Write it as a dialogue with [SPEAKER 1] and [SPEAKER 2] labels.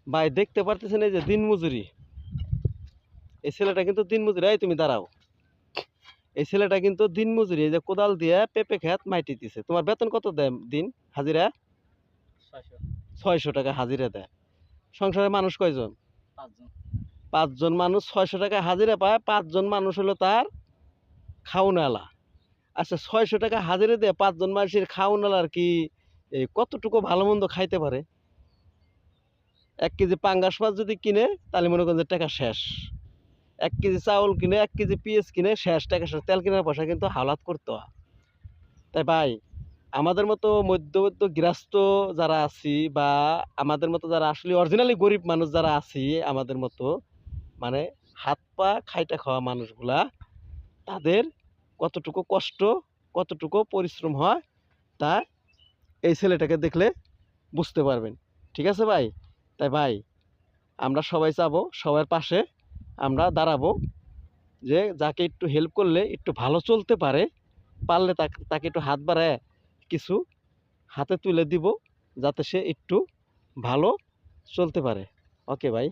[SPEAKER 1] ভাই দেখতে পারতেছেন এই যে দিনমজুরি, এই ছেলেটা কিন্তু দিনমজুরি। এই তুমি দাঁড়াও, এই ছেলেটা কিন্তু দিনমজুরি, এই যে কোদাল দিয়ে পেঁপে খেত মাইটি দিছে। তোমার বেতন কত দেয় দিন হাজিরা? 600 টাকা হাজিরা দেয়। সংসারে মানুষ কয়জন? 5 জন মানুষ 600 টাকা হাজিরা পায়। 5 জন মানুষ হলো তার খাওয়ানওয়ালা। আচ্ছা, 600 টাকা হাজিরা দিয়ে 5 জন মানুষের খাওয়ানওয়ালার কি কতটুকু ভালো মন্দ খাইতে পারে? 1 কেজি পাঙ্গাস মাছ যদি কিনে তাহলে মনে করেন যে টাকা শেষ। 1 কেজি চাউল কিনে, 1 কেজি পেঁয়াজ কিনে শেষ, টাকা শেষ। তেল কেনার পয়সা কিন্তু হালাত করতে হয়। তাই ভাই, আমাদের মতো মধ্যবিত্ত গৃহস্থ যারা আছি, বা আমাদের মতো যারা আসলে অরিজিনালি গরিব মানুষ যারা আছি, আমাদের মতো মানে হাত পা খাইটা খাওয়া মানুষগুলা, তাদের কতটুকু কষ্ট, কতটুকু পরিশ্রম হয় তা এই ছেলেটাকে দেখলে বুঝতে পারবেন। ঠিক আছে ভাই? তাই ভাই, আমরা সবাই চাবো, সবার পাশে আমরা দাঁড়াবো, যে যাকে একটু হেল্প করলে একটু ভালো চলতে পারে, পারলে তাকে তাকে একটু হাত বাড়ায় কিছু হাতে তুলে দিব, যাতে সে একটু ভালো চলতে পারে। ওকে ভাই।